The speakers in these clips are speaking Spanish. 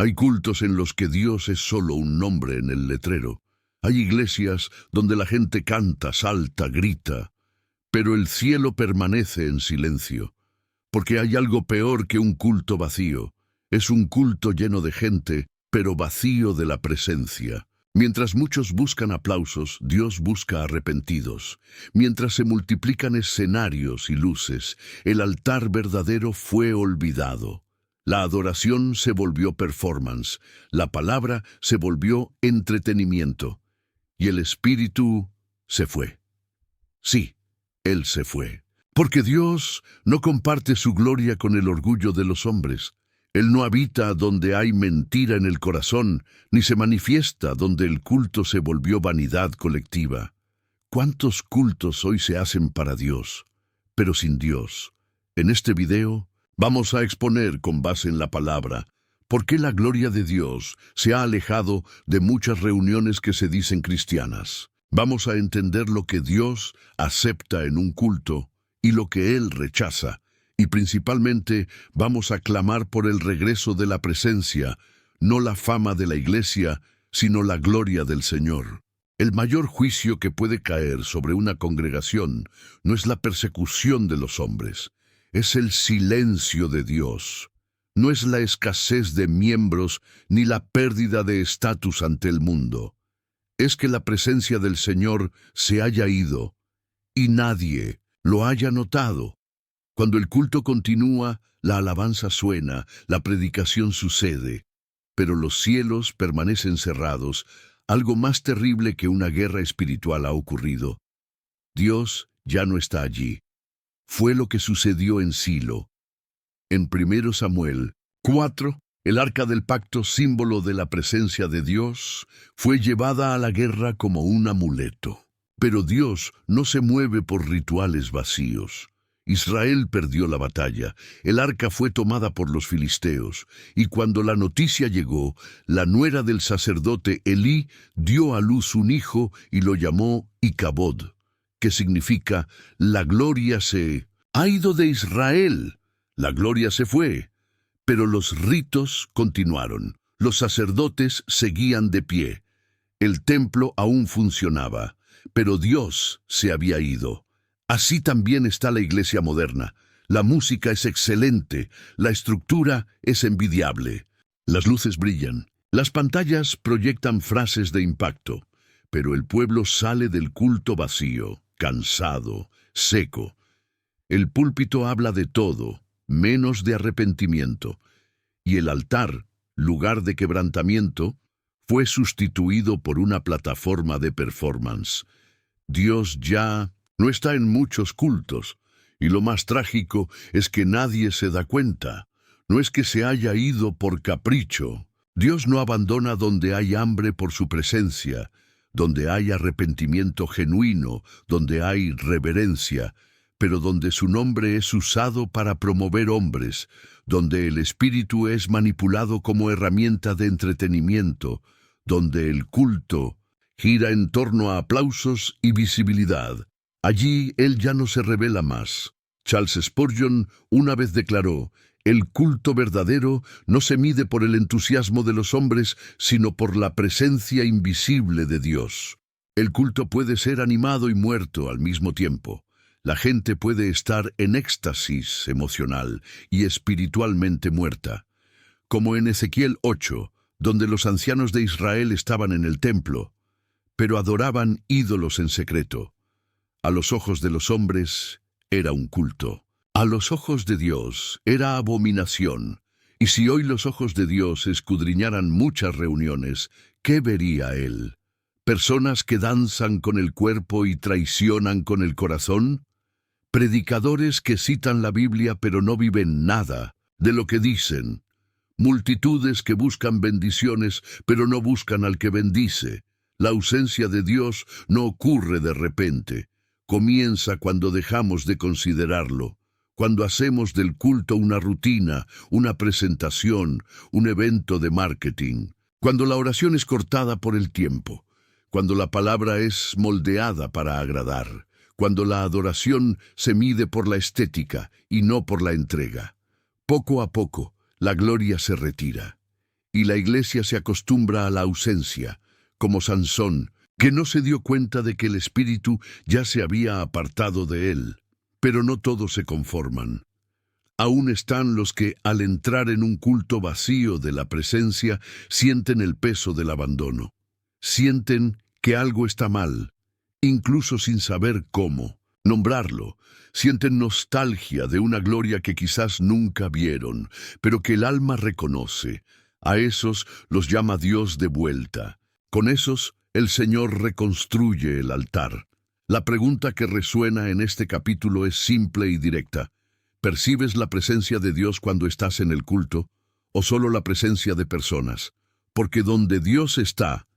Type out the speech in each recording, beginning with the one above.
Hay cultos en los que Dios es solo un nombre en el letrero. Hay iglesias donde la gente canta, salta, grita, pero el cielo permanece en silencio, porque hay algo peor que un culto vacío. Es un culto lleno de gente, pero vacío de la presencia. Mientras muchos buscan aplausos, Dios busca arrepentidos. Mientras se multiplican escenarios y luces, el altar verdadero fue olvidado. La adoración se volvió performance, la palabra se volvió entretenimiento, y el espíritu se fue. Sí, Él se fue. Porque Dios no comparte su gloria con el orgullo de los hombres. Él no habita donde hay mentira en el corazón, ni se manifiesta donde el culto se volvió vanidad colectiva. ¿Cuántos cultos hoy se hacen para Dios, pero sin Dios? En este video vamos a exponer con base en la palabra por qué la gloria de Dios se ha alejado de muchas reuniones que se dicen cristianas. Vamos a entender lo que Dios acepta en un culto y lo que Él rechaza. Y principalmente vamos a clamar por el regreso de la presencia, no la fama de la iglesia, sino la gloria del Señor. El mayor juicio que puede caer sobre una congregación no es la persecución de los hombres, es el silencio de Dios. No es la escasez de miembros ni la pérdida de estatus ante el mundo. Es que la presencia del Señor se haya ido y nadie lo haya notado. Cuando el culto continúa, la alabanza suena, la predicación sucede, pero los cielos permanecen cerrados. Algo más terrible que una guerra espiritual ha ocurrido. Dios ya no está allí. Fue lo que sucedió en Silo. En 1 Samuel 4, el arca del pacto, símbolo de la presencia de Dios, fue llevada a la guerra como un amuleto. Pero Dios no se mueve por rituales vacíos. Israel perdió la batalla, el arca fue tomada por los filisteos, y cuando la noticia llegó, la nuera del sacerdote Elí dio a luz un hijo y lo llamó Icabod, que significa la gloria se ha ido de Israel, la gloria se fue, pero los ritos continuaron, los sacerdotes seguían de pie, el templo aún funcionaba, pero Dios se había ido. Así también está la iglesia moderna. La música es excelente, la estructura es envidiable. Las luces brillan, las pantallas proyectan frases de impacto, pero el pueblo sale del culto vacío, cansado, seco. El púlpito habla de todo, menos de arrepentimiento, y el altar, lugar de quebrantamiento, fue sustituido por una plataforma de performance. Dios ya no está en muchos cultos, y lo más trágico es que nadie se da cuenta. No es que se haya ido por capricho. Dios no abandona donde hay hambre por su presencia, donde hay arrepentimiento genuino, donde hay reverencia, pero donde su nombre es usado para promover hombres, donde el espíritu es manipulado como herramienta de entretenimiento, donde el culto gira en torno a aplausos y visibilidad. Allí Él ya no se revela más. Charles Spurgeon una vez declaró: el culto verdadero no se mide por el entusiasmo de los hombres, sino por la presencia invisible de Dios. El culto puede ser animado y muerto al mismo tiempo. La gente puede estar en éxtasis emocional y espiritualmente muerta. Como en Ezequiel 8, donde los ancianos de Israel estaban en el templo, pero adoraban ídolos en secreto. A los ojos de los hombres era un culto. A los ojos de Dios era abominación. Y si hoy los ojos de Dios escudriñaran muchas reuniones, ¿qué vería Él? ¿Personas que danzan con el cuerpo y traicionan con el corazón? ¿Predicadores que citan la Biblia pero no viven nada de lo que dicen? ¿Multitudes que buscan bendiciones pero no buscan al que bendice? La ausencia de Dios no ocurre de repente. Comienza cuando dejamos de considerarlo, cuando hacemos del culto una rutina, una presentación, un evento de marketing, cuando la oración es cortada por el tiempo, cuando la palabra es moldeada para agradar, cuando la adoración se mide por la estética y no por la entrega. Poco a poco, la gloria se retira. Y la iglesia se acostumbra a la ausencia, como Sansón, que no se dio cuenta de que el Espíritu ya se había apartado de él. Pero no todos se conforman. Aún están los que, al entrar en un culto vacío de la presencia, sienten el peso del abandono. Sienten que algo está mal, incluso sin saber cómo nombrarlo. Sienten nostalgia de una gloria que quizás nunca vieron, pero que el alma reconoce. A esos los llama Dios de vuelta. Con esos, el Señor reconstruye el altar. La pregunta que resuena en este capítulo es simple y directa. ¿Percibes la presencia de Dios cuando estás en el culto, o solo la presencia de personas? Porque donde Dios está,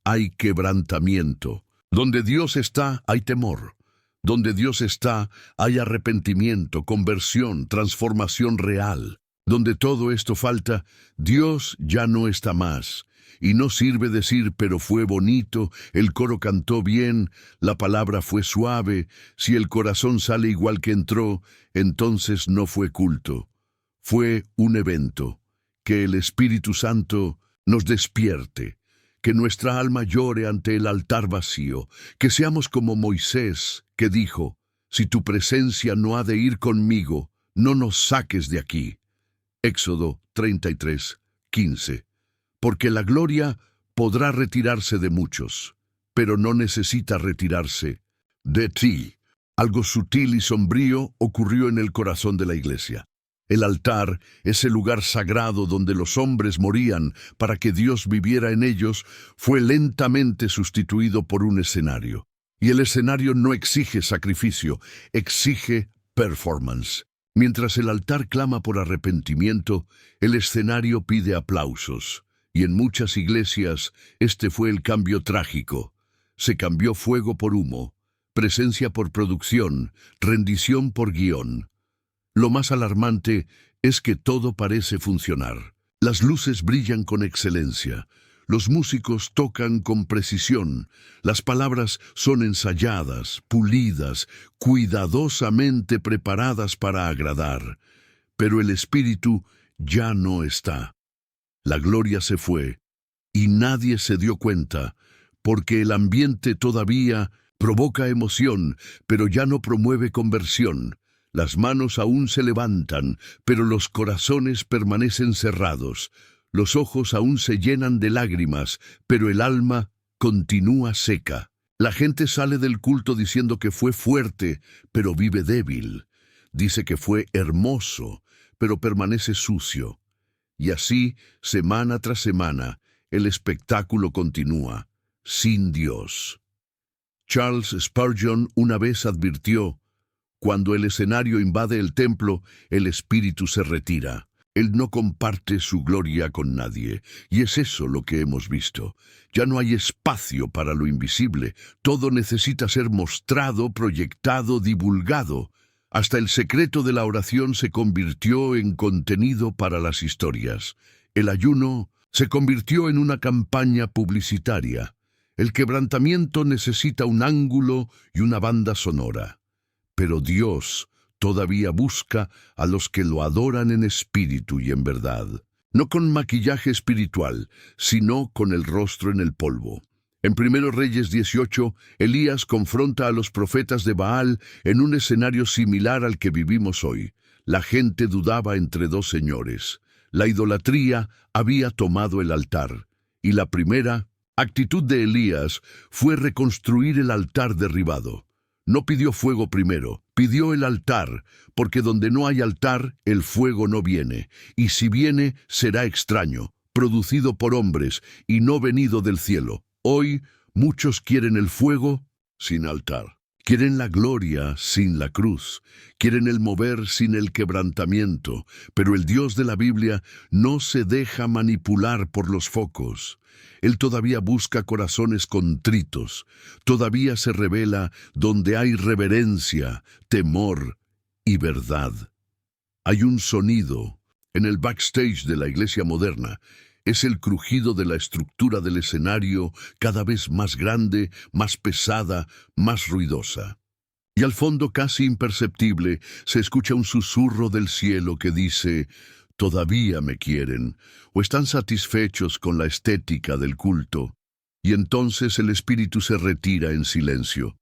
hay quebrantamiento. Donde Dios está, hay temor. Donde Dios está, hay arrepentimiento, conversión, transformación real. Donde todo esto falta, Dios ya no está más. Y no sirve decir, pero fue bonito, el coro cantó bien, la palabra fue suave, si el corazón sale igual que entró, entonces no fue culto. Fue un evento. Que el Espíritu Santo nos despierte, que nuestra alma llore ante el altar vacío, que seamos como Moisés, que dijo, si tu presencia no ha de ir conmigo, no nos saques de aquí. Éxodo 33:15. Porque la gloria podrá retirarse de muchos, pero no necesita retirarse de ti. Algo sutil y sombrío ocurrió en el corazón de la iglesia. El altar, ese lugar sagrado donde los hombres morían para que Dios viviera en ellos, fue lentamente sustituido por un escenario. Y el escenario no exige sacrificio, exige performance. Mientras el altar clama por arrepentimiento, el escenario pide aplausos. Y en muchas iglesias, este fue el cambio trágico. Se cambió fuego por humo, presencia por producción, rendición por guión. Lo más alarmante es que todo parece funcionar. Las luces brillan con excelencia, los músicos tocan con precisión, las palabras son ensayadas, pulidas, cuidadosamente preparadas para agradar. Pero el Espíritu ya no está. La gloria se fue, y nadie se dio cuenta, porque el ambiente todavía provoca emoción, pero ya no promueve conversión. Las manos aún se levantan, pero los corazones permanecen cerrados. Los ojos aún se llenan de lágrimas, pero el alma continúa seca. La gente sale del culto diciendo que fue fuerte, pero vive débil. Dice que fue hermoso, pero permanece sucio. Y así, semana tras semana, el espectáculo continúa, sin Dios. Charles Spurgeon una vez advirtió, cuando el escenario invade el templo, el espíritu se retira. Él no comparte su gloria con nadie, y es eso lo que hemos visto. Ya no hay espacio para lo invisible, todo necesita ser mostrado, proyectado, divulgado. Hasta el secreto de la oración se convirtió en contenido para las historias. El ayuno se convirtió en una campaña publicitaria. El quebrantamiento necesita un ángulo y una banda sonora. Pero Dios todavía busca a los que lo adoran en espíritu y en verdad. No con maquillaje espiritual, sino con el rostro en el polvo. En 1 Reyes 18, Elías confronta a los profetas de Baal en un escenario similar al que vivimos hoy. La gente dudaba entre dos señores. La idolatría había tomado el altar, y la primera actitud de Elías fue reconstruir el altar derribado. No pidió fuego primero, pidió el altar, porque donde no hay altar, el fuego no viene, y si viene, será extraño, producido por hombres, y no venido del cielo. Hoy, muchos quieren el fuego sin altar. Quieren la gloria sin la cruz. Quieren el mover sin el quebrantamiento. Pero el Dios de la Biblia no se deja manipular por los focos. Él todavía busca corazones contritos. Todavía se revela donde hay reverencia, temor y verdad. Hay un sonido en el backstage de la iglesia moderna. Es el crujido de la estructura del escenario, cada vez más grande, más pesada, más ruidosa. Y al fondo, casi imperceptible, se escucha un susurro del cielo que dice: ¿Todavía me quieren o están satisfechos con la estética del culto? Y entonces el espíritu se retira en silencio,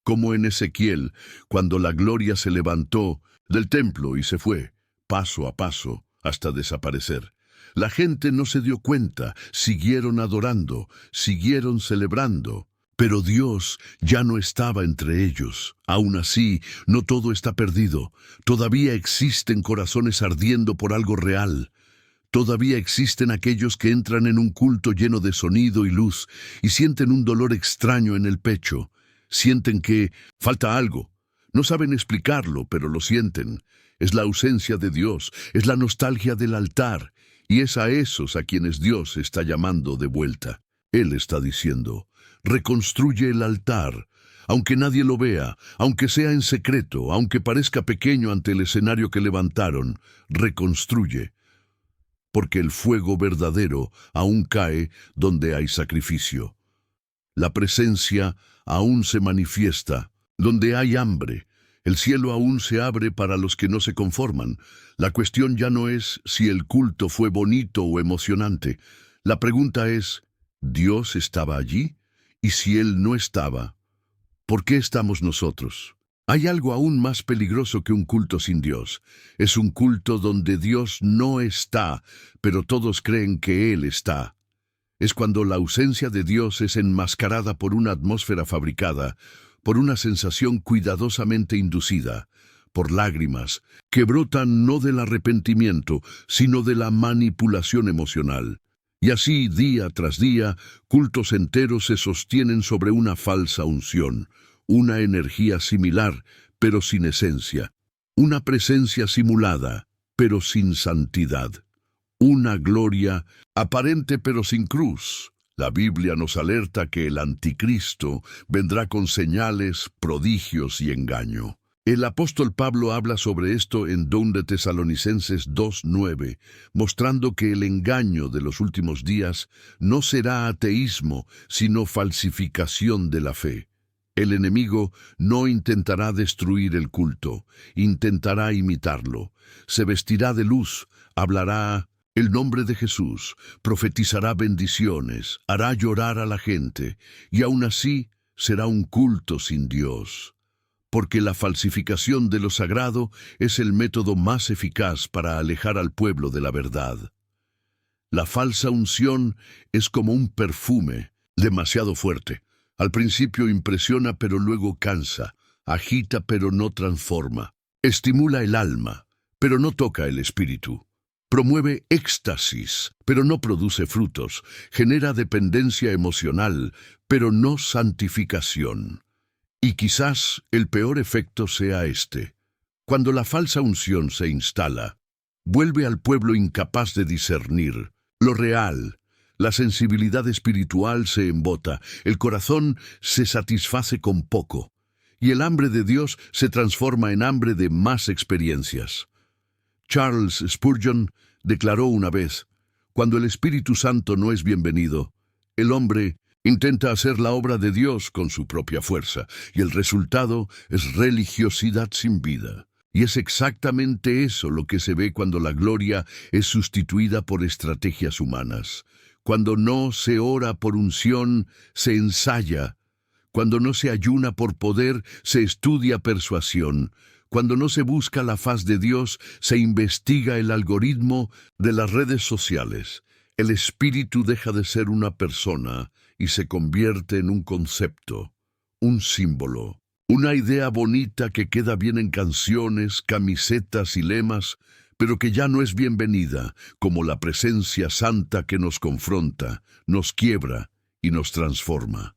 como en Ezequiel, cuando la gloria se levantó del templo y se fue, paso a paso, hasta desaparecer. La gente no se dio cuenta, siguieron adorando, siguieron celebrando. Pero Dios ya no estaba entre ellos. Aún así, no todo está perdido. Todavía existen corazones ardiendo por algo real. Todavía existen aquellos que entran en un culto lleno de sonido y luz y sienten un dolor extraño en el pecho. Sienten que falta algo. No saben explicarlo, pero lo sienten. Es la ausencia de Dios, es la nostalgia del altar, y es a esos a quienes Dios está llamando de vuelta. Él está diciendo: reconstruye el altar, aunque nadie lo vea, aunque sea en secreto, aunque parezca pequeño ante el escenario que levantaron, reconstruye, porque el fuego verdadero aún cae donde hay sacrificio. La presencia aún se manifiesta donde hay hambre. El cielo aún se abre para los que no se conforman. La cuestión ya no es si el culto fue bonito o emocionante. La pregunta es: ¿Dios estaba allí? Y si Él no estaba, ¿por qué estamos nosotros? Hay algo aún más peligroso que un culto sin Dios. Es un culto donde Dios no está, pero todos creen que Él está. Es cuando la ausencia de Dios es enmascarada por una atmósfera fabricada, por una sensación cuidadosamente inducida, por lágrimas que brotan no del arrepentimiento, sino de la manipulación emocional. Y así, día tras día, cultos enteros se sostienen sobre una falsa unción, una energía similar, pero sin esencia, una presencia simulada, pero sin santidad, una gloria aparente pero sin cruz. La Biblia nos alerta que el anticristo vendrá con señales, prodigios y engaño. El apóstol Pablo habla sobre esto en 2 de Tesalonicenses 2:9, mostrando que el engaño de los últimos días no será ateísmo, sino falsificación de la fe. El enemigo no intentará destruir el culto, intentará imitarlo. Se vestirá de luz, hablará el nombre de Jesús, profetizará bendiciones, hará llorar a la gente, y aún así será un culto sin Dios. Porque la falsificación de lo sagrado es el método más eficaz para alejar al pueblo de la verdad. La falsa unción es como un perfume, demasiado fuerte. Al principio impresiona pero luego cansa, agita pero no transforma, estimula el alma, pero no toca el espíritu. Promueve éxtasis, pero no produce frutos, genera dependencia emocional, pero no santificación. Y quizás el peor efecto sea este. Cuando la falsa unción se instala, vuelve al pueblo incapaz de discernir lo real. La sensibilidad espiritual se embota, el corazón se satisface con poco, y el hambre de Dios se transforma en hambre de más experiencias. Charles Spurgeon declaró una vez: cuando el Espíritu Santo no es bienvenido, el hombre intenta hacer la obra de Dios con su propia fuerza, y el resultado es religiosidad sin vida. Y es exactamente eso lo que se ve cuando la gloria es sustituida por estrategias humanas. Cuando no se ora por unción, se ensaya. Cuando no se ayuna por poder, se estudia persuasión. Cuando no se busca la faz de Dios, se investiga el algoritmo de las redes sociales. El espíritu deja de ser una persona y se convierte en un concepto, un símbolo, una idea bonita que queda bien en canciones, camisetas y lemas, pero que ya no es bienvenida, como la presencia santa que nos confronta, nos quiebra y nos transforma.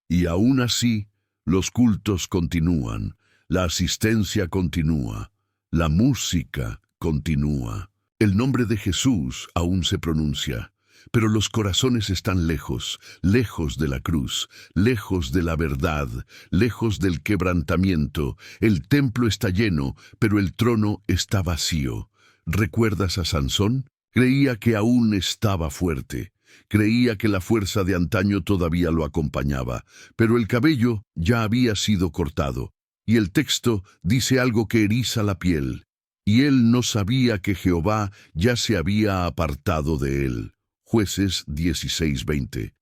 Y aún así, los cultos continúan, la asistencia continúa, la música continúa. El nombre de Jesús aún se pronuncia, pero los corazones están lejos, lejos de la cruz, lejos de la verdad, lejos del quebrantamiento. El templo está lleno, pero el trono está vacío. ¿Recuerdas a Sansón? Creía que aún estaba fuerte. Creía que la fuerza de antaño todavía lo acompañaba, pero el cabello ya había sido cortado. Y el texto dice algo que eriza la piel. y él no sabía que Jehová ya se había apartado de él. Jueces 16:20.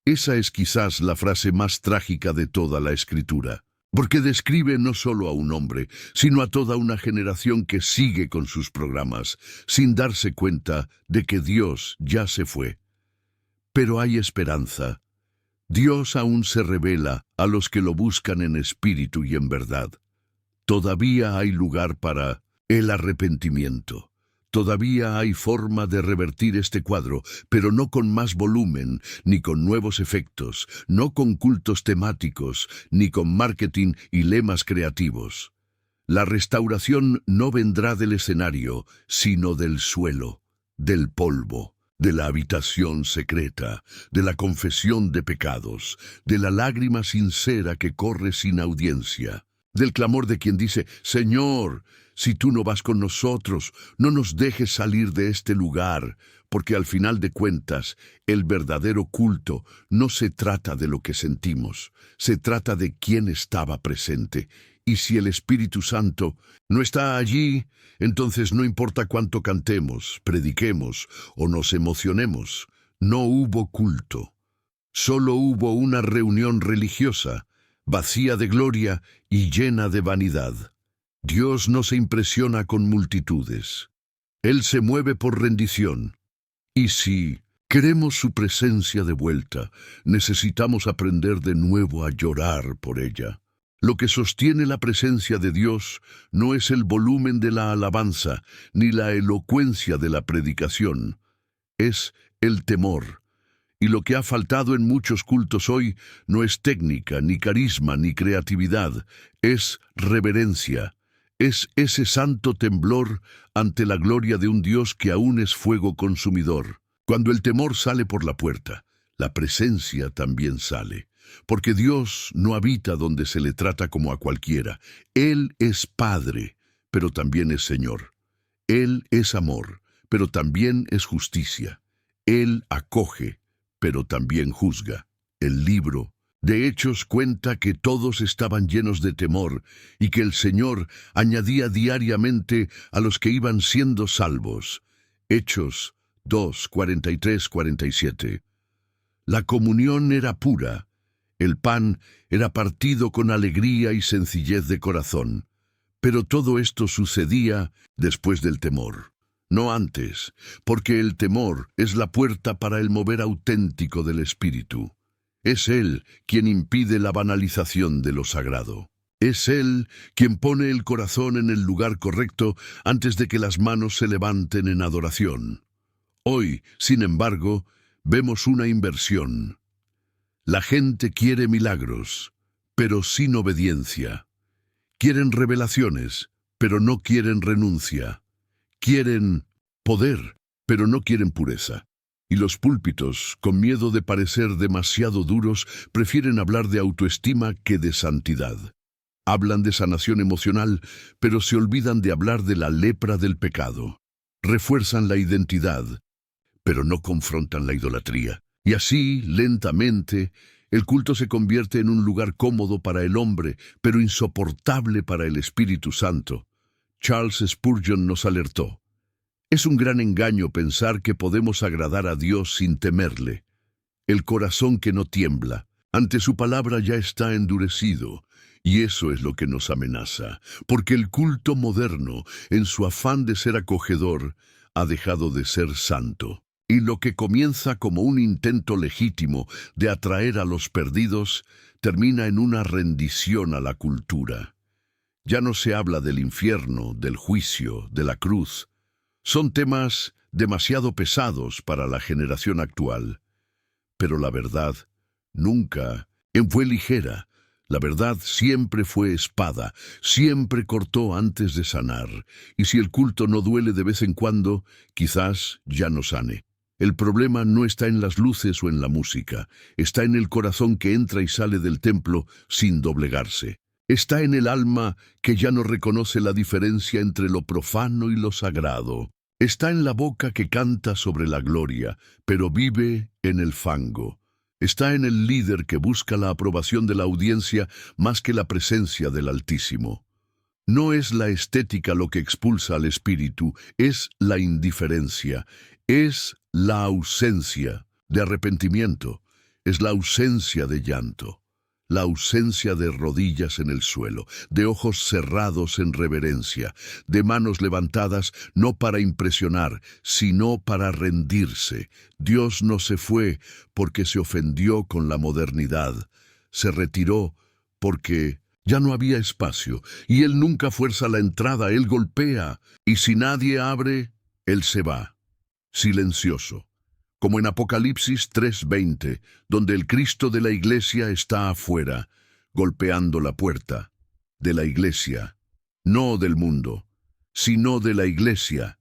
Esa es quizás la frase más trágica de toda la Escritura, porque describe no solo a un hombre, sino a toda una generación que sigue con sus programas, sin darse cuenta de que Dios ya se fue. Pero hay esperanza. Dios aún se revela a los que lo buscan en espíritu y en verdad. Todavía hay lugar para el arrepentimiento. Todavía hay forma de revertir este cuadro, pero no con más volumen, ni con nuevos efectos, no con cultos temáticos, ni con marketing y lemas creativos. La restauración no vendrá del escenario, sino del suelo, del polvo, de la habitación secreta, de la confesión de pecados, de la lágrima sincera que corre sin audiencia, del clamor de quien dice: Señor, si tú no vas con nosotros, no nos dejes salir de este lugar, porque al final de cuentas, el verdadero culto no se trata de lo que sentimos, se trata de quién estaba presente. Y si el Espíritu Santo no está allí, entonces no importa cuánto cantemos, prediquemos o nos emocionemos, no hubo culto. Solo hubo una reunión religiosa, vacía de gloria y llena de vanidad. Dios no se impresiona con multitudes. Él se mueve por rendición. Y si queremos su presencia de vuelta, necesitamos aprender de nuevo a llorar por ella. Lo que sostiene la presencia de Dios no es el volumen de la alabanza, ni la elocuencia de la predicación. Es el temor. Y lo que ha faltado en muchos cultos hoy no es técnica, ni carisma, ni creatividad. Es reverencia. Es ese santo temblor ante la gloria de un Dios que aún es fuego consumidor. Cuando el temor sale por la puerta, la presencia también sale. Porque Dios no habita donde se le trata como a cualquiera. Él es Padre, pero también es Señor. Él es amor, pero también es justicia. Él acoge, pero también juzga. El libro de Hechos cuenta que todos estaban llenos de temor y que el Señor añadía diariamente a los que iban siendo salvos. Hechos 2, 43, 47. La comunión era pura. El pan era partido con alegría y sencillez de corazón. Pero todo esto sucedía después del temor, no antes, porque el temor es la puerta para el mover auténtico del Espíritu. Es Él quien impide la banalización de lo sagrado. Es Él quien pone el corazón en el lugar correcto antes de que las manos se levanten en adoración. Hoy, sin embargo, vemos una inversión. La gente quiere milagros, pero sin obediencia. Quieren revelaciones, pero no quieren renuncia. Quieren poder, pero no quieren pureza. Y los púlpitos, con miedo de parecer demasiado duros, prefieren hablar de autoestima que de santidad. Hablan de sanación emocional, pero se olvidan de hablar de la lepra del pecado. Refuerzan la identidad, pero no confrontan la idolatría. Y así, lentamente, el culto se convierte en un lugar cómodo para el hombre, pero insoportable para el Espíritu Santo. Charles Spurgeon nos alertó: es un gran engaño pensar que podemos agradar a Dios sin temerle. El corazón que no tiembla ante su palabra ya está endurecido, y eso es lo que nos amenaza, porque el culto moderno, en su afán de ser acogedor, ha dejado de ser santo. Y lo que comienza como un intento legítimo de atraer a los perdidos, termina en una rendición a la cultura. Ya no se habla del infierno, del juicio, de la cruz. Son temas demasiado pesados para la generación actual. Pero la verdad nunca fue ligera. La verdad siempre fue espada, siempre cortó antes de sanar. Y si el culto no duele de vez en cuando, quizás ya no sane. El problema no está en las luces o en la música, está en el corazón que entra y sale del templo sin doblegarse. Está en el alma que ya no reconoce la diferencia entre lo profano y lo sagrado. Está en la boca que canta sobre la gloria, pero vive en el fango. Está en el líder que busca la aprobación de la audiencia más que la presencia del Altísimo. No es la estética lo que expulsa al espíritu, es la indiferencia, es la ausencia de arrepentimiento, es la ausencia de llanto, la ausencia de rodillas en el suelo, de ojos cerrados en reverencia, de manos levantadas no para impresionar, sino para rendirse. Dios no se fue porque se ofendió con la modernidad, se retiró porque ya no había espacio, y Él nunca fuerza la entrada, Él golpea, y si nadie abre, Él se va, silencioso, como en Apocalipsis 3:20, donde el Cristo de la iglesia está afuera, golpeando la puerta de la iglesia, no del mundo, sino de la iglesia.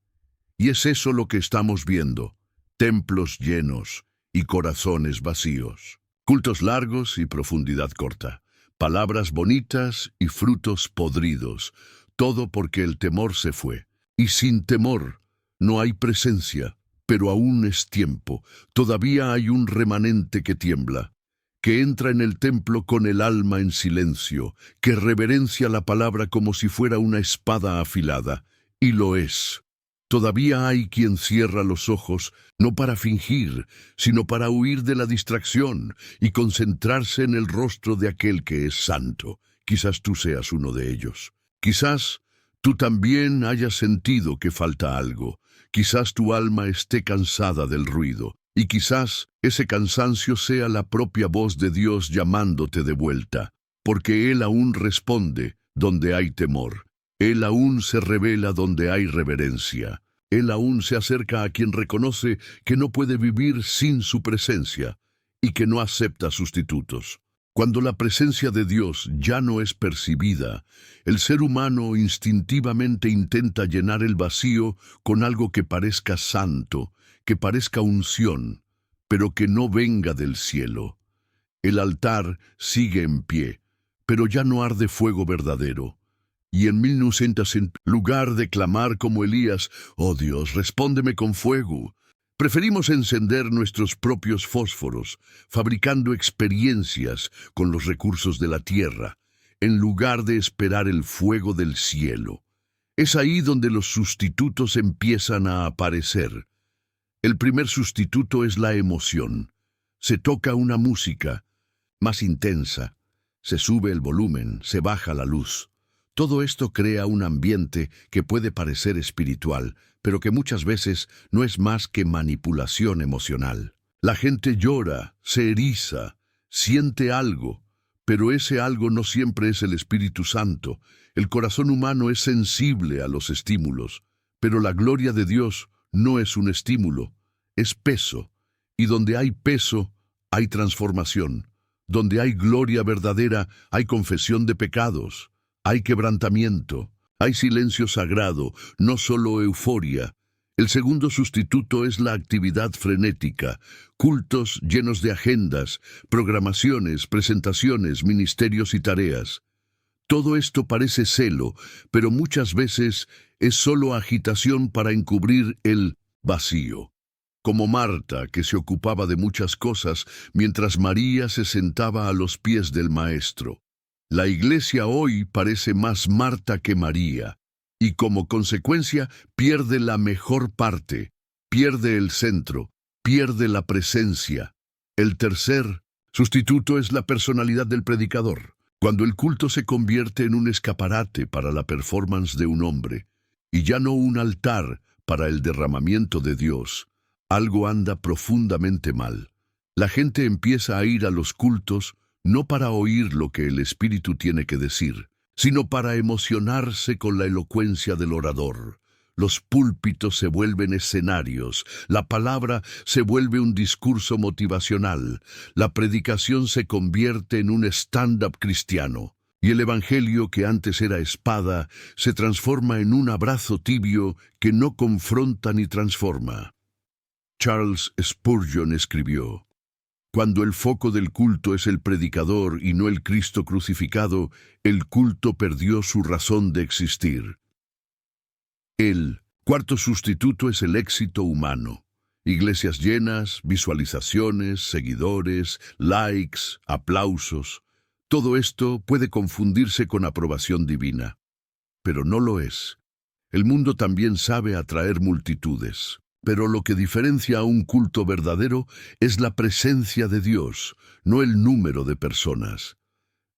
Y es eso lo que estamos viendo, templos llenos y corazones vacíos, cultos largos y profundidad corta. Palabras bonitas y frutos podridos, todo porque el temor se fue. Y sin temor no hay presencia, pero aún es tiempo. Todavía hay un remanente que tiembla, que entra en el templo con el alma en silencio, que reverencia la palabra como si fuera una espada afilada, y lo es. Todavía hay quien cierra los ojos, no para fingir, sino para huir de la distracción y concentrarse en el rostro de aquel que es santo. Quizás tú seas uno de ellos. Quizás tú también hayas sentido que falta algo. Quizás tu alma esté cansada del ruido. Y quizás ese cansancio sea la propia voz de Dios llamándote de vuelta, porque Él aún responde donde hay temor. Él aún se revela donde hay reverencia. Él aún se acerca a quien reconoce que no puede vivir sin su presencia y que no acepta sustitutos. Cuando la presencia de Dios ya no es percibida, el ser humano instintivamente intenta llenar el vacío con algo que parezca santo, que parezca unción, pero que no venga del cielo. El altar sigue en pie, pero ya no arde fuego verdadero. Y en 1900, en lugar de clamar como Elías, «Oh Dios, respóndeme con fuego», preferimos encender nuestros propios fósforos, fabricando experiencias con los recursos de la tierra, en lugar de esperar el fuego del cielo. Es ahí donde los sustitutos empiezan a aparecer. El primer sustituto es la emoción. Se toca una música más intensa, se sube el volumen, se baja la luz. Todo esto crea un ambiente que puede parecer espiritual, pero que muchas veces no es más que manipulación emocional. La gente llora, se eriza, siente algo, pero ese algo no siempre es el Espíritu Santo. El corazón humano es sensible a los estímulos, pero la gloria de Dios no es un estímulo, es peso. Y donde hay peso, hay transformación. Donde hay gloria verdadera, hay confesión de pecados. Hay quebrantamiento, hay silencio sagrado, no solo euforia. El segundo sustituto es la actividad frenética, cultos llenos de agendas, programaciones, presentaciones, ministerios y tareas. Todo esto parece celo, pero muchas veces es solo agitación para encubrir el vacío. Como Marta, que se ocupaba de muchas cosas, mientras María se sentaba a los pies del Maestro. La iglesia hoy parece más Marta que María, y como consecuencia pierde la mejor parte, pierde el centro, pierde la presencia. El tercer sustituto es la personalidad del predicador. Cuando el culto se convierte en un escaparate para la performance de un hombre, y ya no un altar para el derramamiento de Dios, algo anda profundamente mal. La gente empieza a ir a los cultos no para oír lo que el Espíritu tiene que decir, sino para emocionarse con la elocuencia del orador. Los púlpitos se vuelven escenarios, la palabra se vuelve un discurso motivacional, la predicación se convierte en un stand-up cristiano, y el Evangelio que antes era espada se transforma en un abrazo tibio que no confronta ni transforma. Charles Spurgeon escribió: «Cuando el foco del culto es el predicador y no el Cristo crucificado, el culto perdió su razón de existir». El cuarto sustituto es el éxito humano. Iglesias llenas, visualizaciones, seguidores, likes, aplausos. Todo esto puede confundirse con aprobación divina. pero no lo es. El mundo también sabe atraer multitudes, pero lo que diferencia a un culto verdadero es la presencia de Dios, no el número de personas.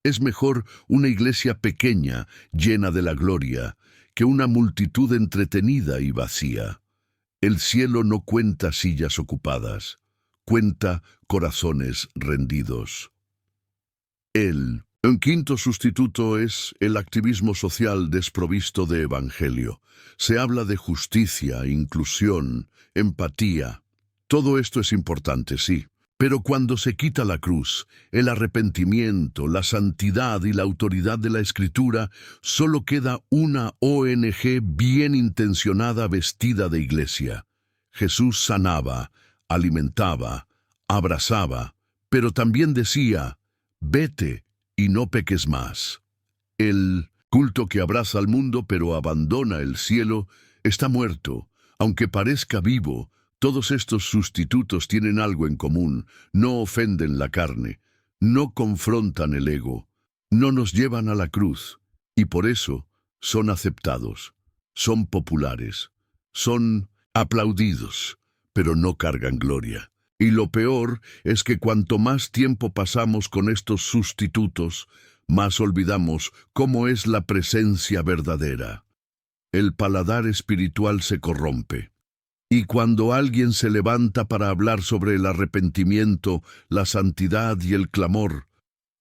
Es mejor una iglesia pequeña, llena de la gloria, que una multitud entretenida y vacía. El cielo no cuenta sillas ocupadas, cuenta corazones rendidos. Un quinto sustituto es el activismo social desprovisto de evangelio. Se habla de justicia, inclusión, empatía. Todo esto es importante, sí. Pero cuando se quita la cruz, el arrepentimiento, la santidad y la autoridad de la Escritura, solo queda una ONG bien intencionada vestida de iglesia. Jesús sanaba, alimentaba, abrazaba, pero también decía, vete y no peques más. El culto que abraza al mundo pero abandona el cielo está muerto, aunque parezca vivo. Todos estos sustitutos tienen algo en común: no ofenden la carne, no confrontan el ego, no nos llevan a la cruz, y por eso son aceptados, son populares, son aplaudidos, pero no cargan gloria. Y lo peor es que cuanto más tiempo pasamos con estos sustitutos, más olvidamos cómo es la presencia verdadera. El paladar espiritual se corrompe. Y cuando alguien se levanta para hablar sobre el arrepentimiento, la santidad y el clamor,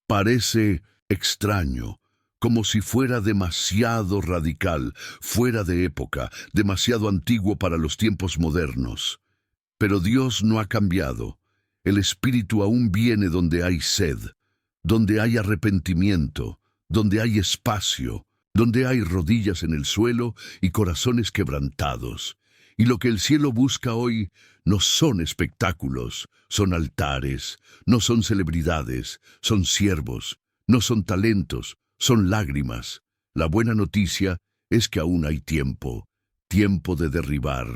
parece extraño, como si fuera demasiado radical, fuera de época, demasiado antiguo para los tiempos modernos. Pero Dios no ha cambiado. El Espíritu aún viene donde hay sed, donde hay arrepentimiento, donde hay espacio, donde hay rodillas en el suelo y corazones quebrantados. Y lo que el cielo busca hoy no son espectáculos, son altares, no son celebridades, son siervos, no son talentos, son lágrimas. La buena noticia es que aún hay tiempo, tiempo de derribar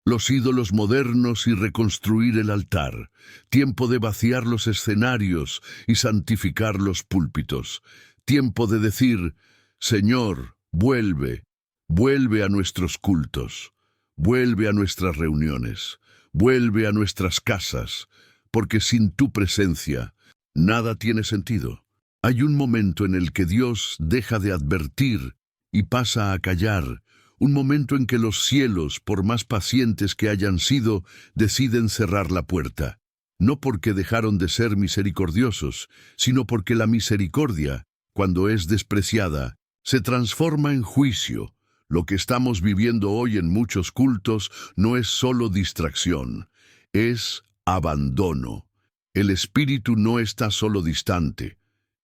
los ídolos modernos y reconstruir el altar, tiempo de vaciar los escenarios y santificar los púlpitos, tiempo de decir, Señor, vuelve, vuelve a nuestros cultos. Vuelve a nuestras reuniones, vuelve a nuestras casas, porque sin tu presencia nada tiene sentido. Hay un momento en el que Dios deja de advertir y pasa a callar, un momento en que los cielos, por más pacientes que hayan sido, deciden cerrar la puerta, no porque dejaron de ser misericordiosos, sino porque la misericordia, cuando es despreciada, se transforma en juicio. Lo que estamos viviendo hoy en muchos cultos no es solo distracción, es abandono. El espíritu no está solo distante.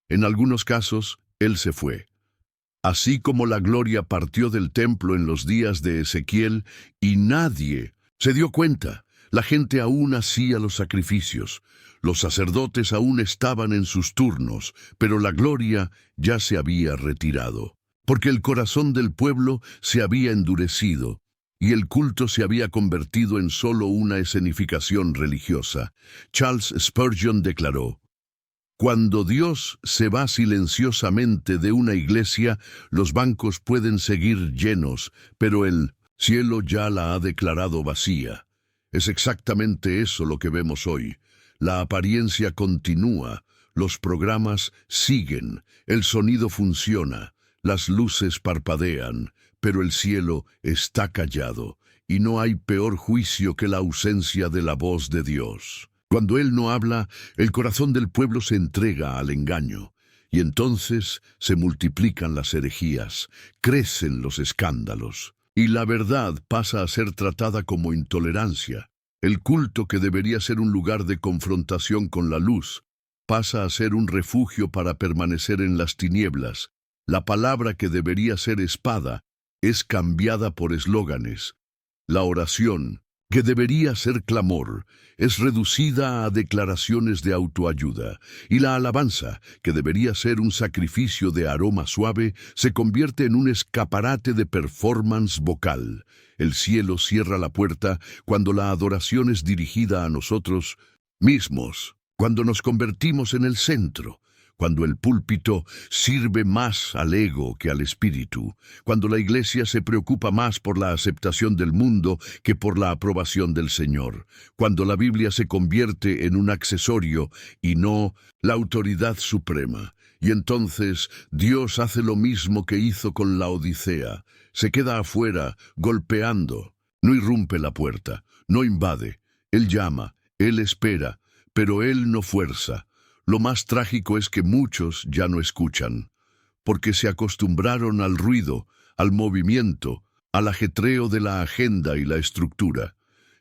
En algunos casos, él se fue. Así como la gloria partió del templo en los días de Ezequiel y nadie se dio cuenta, la gente aún hacía los sacrificios. Los sacerdotes aún estaban en sus turnos, pero la gloria ya se había retirado. Porque el corazón del pueblo se había endurecido y el culto se había convertido en solo una escenificación religiosa. Charles Spurgeon declaró, cuando Dios se va silenciosamente de una iglesia, los bancos pueden seguir llenos, pero el cielo ya la ha declarado vacía. Es exactamente eso lo que vemos hoy. La apariencia continúa, los programas siguen, el sonido funciona. Las luces parpadean, pero el cielo está callado, y no hay peor juicio que la ausencia de la voz de Dios. Cuando Él no habla, el corazón del pueblo se entrega al engaño, y entonces se multiplican las herejías, crecen los escándalos, y la verdad pasa a ser tratada como intolerancia. El culto que debería ser un lugar de confrontación con la luz, pasa a ser un refugio para permanecer en las tinieblas. La palabra que debería ser espada es cambiada por eslóganes. La oración, que debería ser clamor, es reducida a declaraciones de autoayuda. Y la alabanza, que debería ser un sacrificio de aroma suave, se convierte en un escaparate de performance vocal. El cielo cierra la puerta cuando la adoración es dirigida a nosotros mismos, cuando nos convertimos en el centro, cuando el púlpito sirve más al ego que al espíritu, cuando la iglesia se preocupa más por la aceptación del mundo que por la aprobación del Señor, cuando la Biblia se convierte en un accesorio y no la autoridad suprema. Y entonces Dios hace lo mismo que hizo con la Odisea. Se queda afuera, golpeando. No irrumpe la puerta, no invade. Él llama, Él espera, pero Él no fuerza. Lo más trágico es que muchos ya no escuchan, porque se acostumbraron al ruido, al movimiento, al ajetreo de la agenda y la estructura.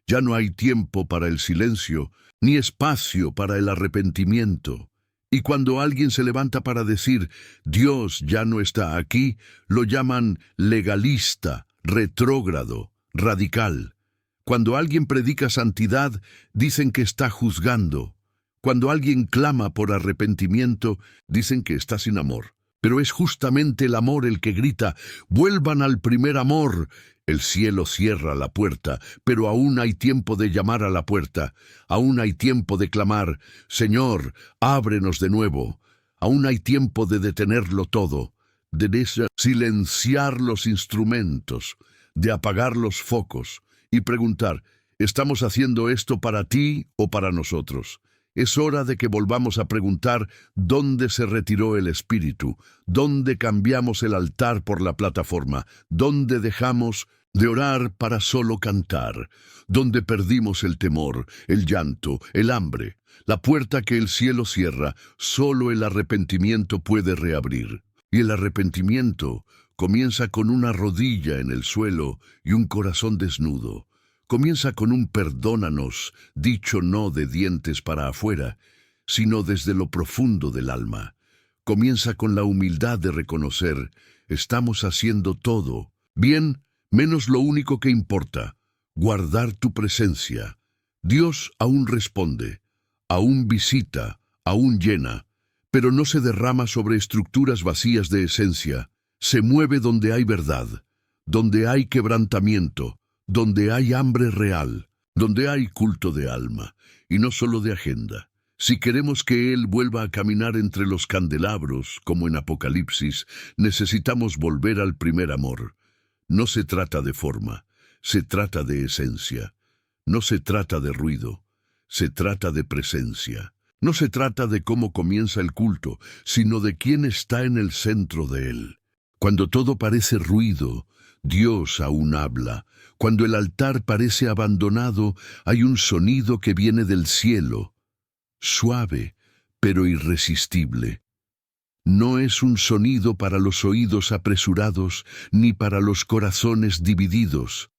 Ya no hay tiempo para el silencio, ni espacio para el arrepentimiento. Y cuando alguien se levanta para decir, Dios ya no está aquí, lo llaman legalista, retrógrado, radical. Cuando alguien predica santidad, dicen que está juzgando. Cuando alguien clama por arrepentimiento, dicen que está sin amor. Pero es justamente el amor el que grita, vuelvan al primer amor. El cielo cierra la puerta, pero aún hay tiempo de llamar a la puerta. Aún hay tiempo de clamar, Señor, ábrenos de nuevo. Aún hay tiempo de detenerlo todo, de silenciar los instrumentos, de apagar los focos y preguntar, ¿estamos haciendo esto para ti o para nosotros? Es hora de que volvamos a preguntar dónde se retiró el espíritu, dónde cambiamos el altar por la plataforma, dónde dejamos de orar para solo cantar, dónde perdimos el temor, el llanto, el hambre. La puerta que el cielo cierra, solo el arrepentimiento puede reabrir. Y el arrepentimiento comienza con una rodilla en el suelo y un corazón desnudo. Comienza con un perdónanos, dicho no de dientes para afuera, sino desde lo profundo del alma. Comienza con la humildad de reconocer, estamos haciendo todo, bien, menos lo único que importa, guardar tu presencia. Dios aún responde, aún visita, aún llena, pero no se derrama sobre estructuras vacías de esencia. Se mueve donde hay verdad, donde hay quebrantamiento, donde hay hambre real, donde hay culto de alma, y no solo de agenda. Si queremos que Él vuelva a caminar entre los candelabros, como en Apocalipsis, necesitamos volver al primer amor. No se trata de forma, se trata de esencia. No se trata de ruido, se trata de presencia. No se trata de cómo comienza el culto, sino de quién está en el centro de él. Cuando todo parece ruido, Dios aún habla. Cuando el altar parece abandonado, hay un sonido que viene del cielo, suave, pero irresistible. No es un sonido para los oídos apresurados, ni para los corazones divididos.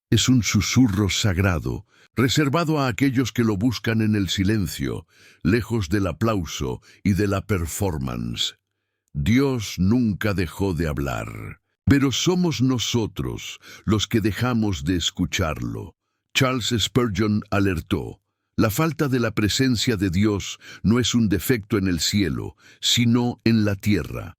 Es un susurro sagrado, reservado a aquellos que lo buscan en el silencio, lejos del aplauso y de la performance. Dios nunca dejó de hablar, pero somos nosotros los que dejamos de escucharlo. Charles Spurgeon alertó, la falta de la presencia de Dios no es un defecto en el cielo, sino en la tierra.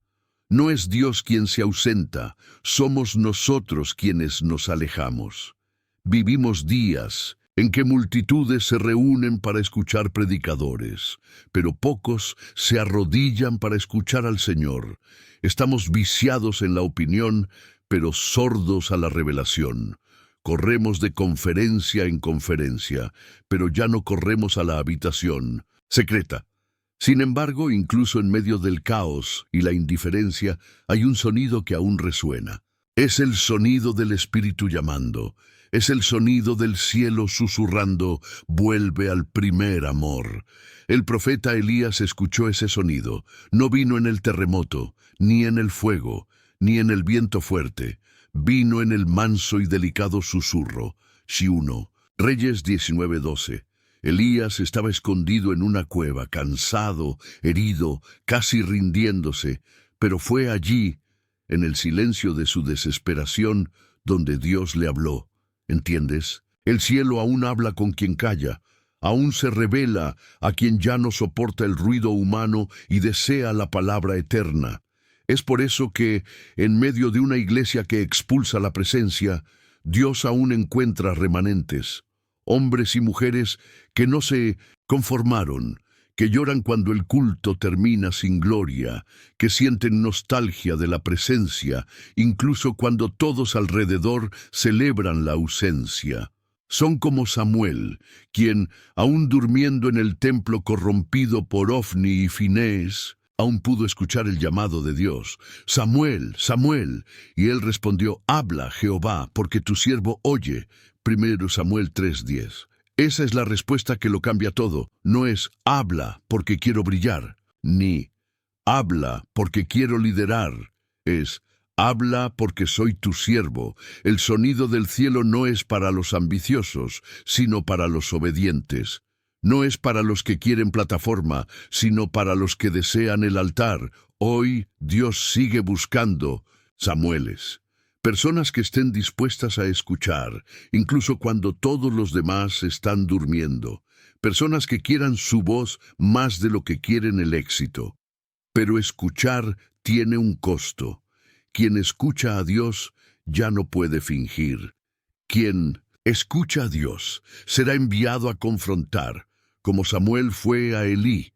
No es Dios quien se ausenta, somos nosotros quienes nos alejamos. Vivimos días en que multitudes se reúnen para escuchar predicadores, pero pocos se arrodillan para escuchar al Señor. Estamos viciados en la opinión, pero sordos a la revelación. Corremos de conferencia en conferencia, pero ya no corremos a la habitación secreta. Sin embargo, incluso en medio del caos y la indiferencia, hay un sonido que aún resuena. Es el sonido del Espíritu llamando. Es el sonido del cielo susurrando, vuelve al primer amor. El profeta Elías escuchó ese sonido. No vino en el terremoto, ni en el fuego, ni en el viento fuerte. Vino en el manso y delicado susurro. Shiuno. Reyes 19:12. Elías estaba escondido en una cueva, cansado, herido, casi rindiéndose, pero fue allí, en el silencio de su desesperación, donde Dios le habló. ¿Entiendes? El cielo aún habla con quien calla, aún se revela a quien ya no soporta el ruido humano y desea la palabra eterna. Es por eso que, en medio de una iglesia que expulsa la presencia, Dios aún encuentra remanentes, hombres y mujeres que no se conformaron, que lloran cuando el culto termina sin gloria, que sienten nostalgia de la presencia, incluso cuando todos alrededor celebran la ausencia. Son como Samuel, quien, aún durmiendo en el templo corrompido por Ofni y Finés, aún pudo escuchar el llamado de Dios. «Samuel, Samuel». Y él respondió: «Habla, Jehová, porque tu siervo oye». 1 Samuel 3:10. Esa es la respuesta que lo cambia todo. No es «habla porque quiero brillar», ni «habla porque quiero liderar». Es «habla porque soy tu siervo». El sonido del cielo no es para los ambiciosos, sino para los obedientes. No es para los que quieren plataforma, sino para los que desean el altar. Hoy Dios sigue buscando Samueles. Personas que estén dispuestas a escuchar, incluso cuando todos los demás están durmiendo. Personas que quieran su voz más de lo que quieren el éxito. Pero escuchar tiene un costo. Quien escucha a Dios ya no puede fingir. Quien escucha a Dios será enviado a confrontar, como Samuel fue a Elí.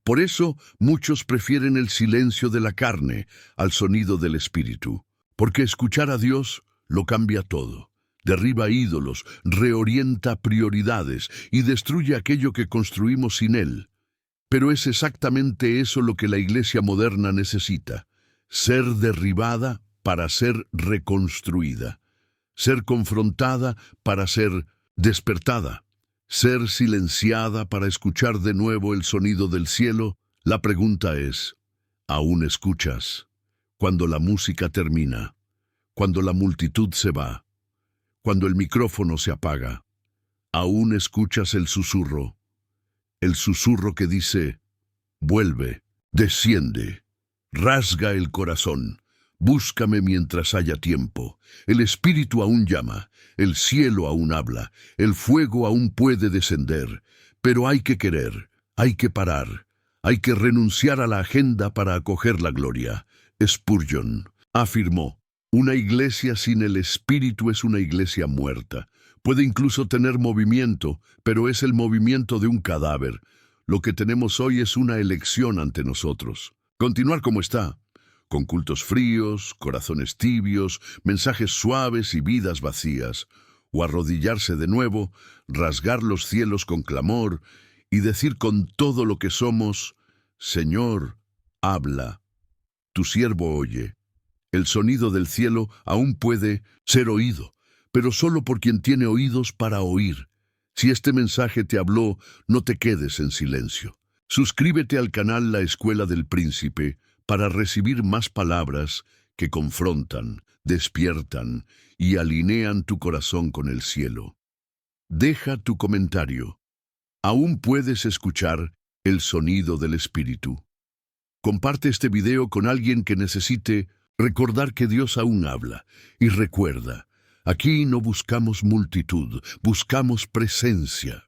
Por eso muchos prefieren el silencio de la carne al sonido del Espíritu. Porque escuchar a Dios lo cambia todo. Derriba ídolos, reorienta prioridades y destruye aquello que construimos sin Él. Pero es exactamente eso lo que la iglesia moderna necesita: ser derribada para ser reconstruida, ser confrontada para ser despertada, ser silenciada para escuchar de nuevo el sonido del cielo. La pregunta es: ¿aún escuchas? Cuando la música termina, cuando la multitud se va, cuando el micrófono se apaga, ¿aún escuchas el susurro? El susurro que dice: vuelve, desciende, rasga el corazón, búscame mientras haya tiempo. El Espíritu aún llama, el cielo aún habla, el fuego aún puede descender, pero hay que querer, hay que parar, hay que renunciar a la agenda para acoger la gloria. Spurgeon afirmó: una iglesia sin el Espíritu es una iglesia muerta. Puede incluso tener movimiento, pero es el movimiento de un cadáver. Lo que tenemos hoy es una elección ante nosotros. Continuar como está, con cultos fríos, corazones tibios, mensajes suaves y vidas vacías, o arrodillarse de nuevo, rasgar los cielos con clamor y decir con todo lo que somos: Señor, habla. Tu siervo oye. El sonido del cielo aún puede ser oído, pero solo por quien tiene oídos para oír. Si este mensaje te habló, no te quedes en silencio. Suscríbete al canal La Escuela del Príncipe para recibir más palabras que confrontan, despiertan y alinean tu corazón con el cielo. Deja tu comentario. Aún puedes escuchar el sonido del Espíritu. Comparte este video con alguien que necesite recordar que Dios aún habla. Y recuerda, aquí no buscamos multitud, buscamos presencia.